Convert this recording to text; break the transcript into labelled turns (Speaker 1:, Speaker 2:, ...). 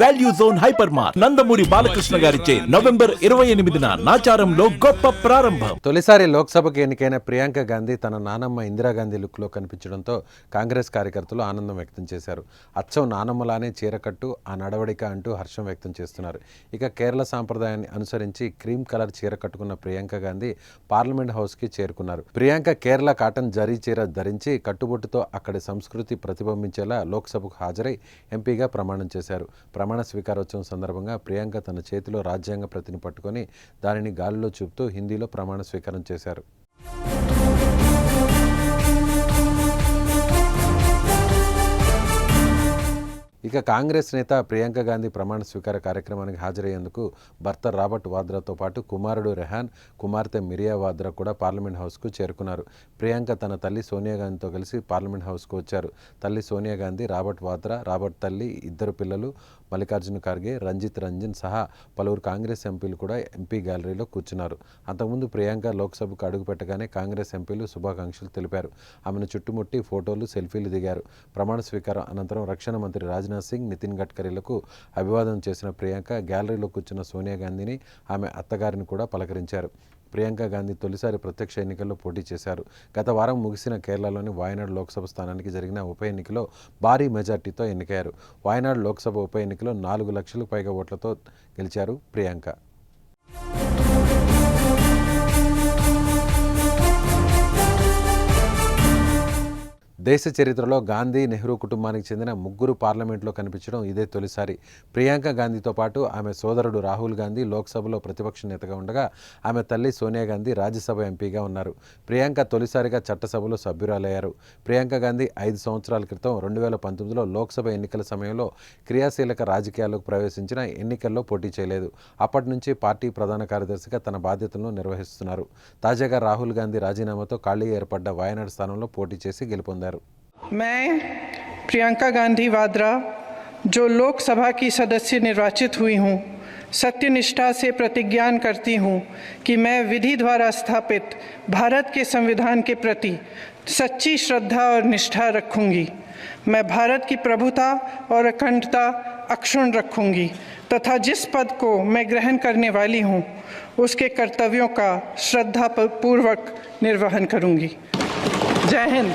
Speaker 1: Value zone hyper mart Nandamuri Balakrishna గారిచే November 28న నాచారంలో గొప్ప ప్రారంభం.
Speaker 2: తొలిసారి లోక్సభకు ఎన్నికైన ప్రియాంక గాంధీ తన నానమ్మ ఇందిరాగాంధీ లుక్లో కనిపించడంతో కాంగ్రెస్ కార్యకర్తలు ఆనందం వ్యక్తం చేశారు. అచ్చం నానమ్మలానే చీరకట్టు, ఆ నడవడిక అంటూ హర్షం వ్యక్తం చేస్తున్నారు. ఇక కేరళ సాంప్రదాయాన్ని అనుసరించి క్రీమ్ కలర్ చీర కట్టుకున్న ప్రియాంక గాంధీ పార్లమెంట్ హౌస్కి చేరుకున్నారు. ప్రియాంక కేరళ కాటన్ జరీ చీర ధరించి కట్టుబొట్టుతో అక్కడి సంస్కృతి ప్రతిబింబించేలా లోక్సభకు హాజరై ఎంపీగా ప్రమాణం చేశారు. ప్రమాణ స్వీకారోత్సవం సందర్భంగా ప్రియాంక తన చేతిలో రాజ్యాంగ ప్రతిని పట్టుకొని దానిని గాలిలో చూపుతూ హిందీలో ప్రమాణ స్వీకారం చేశారు. ఇక కాంగ్రెస్ నేత ప్రియాంక గాంధీ ప్రమాణ స్వీకార కార్యక్రమానికి హాజరయ్యేందుకు భర్త రాబర్ట్ వాద్రాతో పాటు కుమారుడు రెహాన్, కుమార్తె మిరియా వాద్రా కూడా పార్లమెంట్ హౌస్కు చేరుకున్నారు. ప్రియాంక తన తల్లి సోనియా గాంధీతో కలిసి పార్లమెంట్ హౌస్కు వచ్చారు. తల్లి సోనియా గాంధీ, రాబర్ట్ వాద్రా, రాబర్ట్ తల్లి, ఇద్దరు పిల్లలు మల్లికార్జున ఖర్గే, రంజిత్ రంజన్ సహా పలువురు కాంగ్రెస్ ఎంపీలు కూడా ఎంపీ గ్యాలరీలో కూర్చున్నారు. అంతకుముందు ప్రియాంక లోక్సభకు అడుగుపెట్టగానే కాంగ్రెస్ ఎంపీలు శుభాకాంక్షలు తెలిపారు. ఆమెను చుట్టుముట్టి ఫోటోలు, సెల్ఫీలు దిగారు. ప్రమాణ స్వీకారం అనంతరం రక్షణ మంత్రి రాజ్నాథ్ సింగ్, నితిన్ గడ్కరీలకు అభివాదం చేసిన ప్రియాంక గ్యాలరీలో కూర్చున్న సోనియా గాంధీని, ఆమె అత్తగారిని కూడా పలకరించారు. ప్రియాంక గాంధీ తొలిసారి ప్రత్యక్ష ఎన్నికల్లో పోటీ చేశారు. గత వారం ముగిసిన కేరళలోని వాయనాడ్ లోక్సభ స్థానానికి జరిగిన ఉప ఎన్నికలో భారీ మెజార్టీతో ఎన్నికయ్యారు. వాయనాడ్ లోక్సభ ఉప ఎన్నికలో 4 లక్షలకు పైగా ఓట్లతో గెలిచారు ప్రియాంక. దేశ చరిత్రలో గాంధీ, నెహ్రూ కుటుంబానికి చెందిన ముగ్గురు పార్లమెంట్లో కనిపించడం ఇదే తొలిసారి. ప్రియాంక గాంధీతో పాటు ఆమె సోదరుడు రాహుల్ గాంధీ లోక్సభలో ప్రతిపక్ష నేతగా ఉండగా, ఆమె తల్లి సోనియా గాంధీ రాజ్యసభ ఎంపీగా ఉన్నారు. ప్రియాంక తొలిసారిగా చట్టసభలో సభ్యురాలయ్యారు. ప్రియాంక గాంధీ 5 సంవత్సరాల క్రితం 2019లో లోక్సభ ఎన్నికల సమయంలో క్రియాశీలక రాజకీయాల్లోకి ప్రవేశించిన ఎన్నికల్లో పోటీ చేయలేదు. అప్పటి నుంచి పార్టీ ప్రధాన కార్యదర్శిగా తన బాధ్యతలను నిర్వహిస్తున్నారు. తాజాగా రాహుల్ గాంధీ రాజీనామాతో ఖాళీ ఏర్పడ్డ వాయనాడ్ స్థానంలో పోటీ చేసి గెలుపొందారు.
Speaker 3: मैं प्रियंका गांधी वाद्रा, जो लोकसभा की सदस्य निर्वाचित हुई हूँ, सत्यनिष्ठा से प्रतिज्ञान करती हूँ कि मैं विधि द्वारा स्थापित भारत के संविधान के प्रति सच्ची श्रद्धा और निष्ठा रखूँगी। मैं भारत की प्रभुता और अखंडता अक्षुण्ण रखूँगी तथा जिस पद को मैं ग्रहण करने वाली हूँ उसके कर्तव्यों का श्रद्धापूर्वक निर्वहन करूँगी। जय हिंद।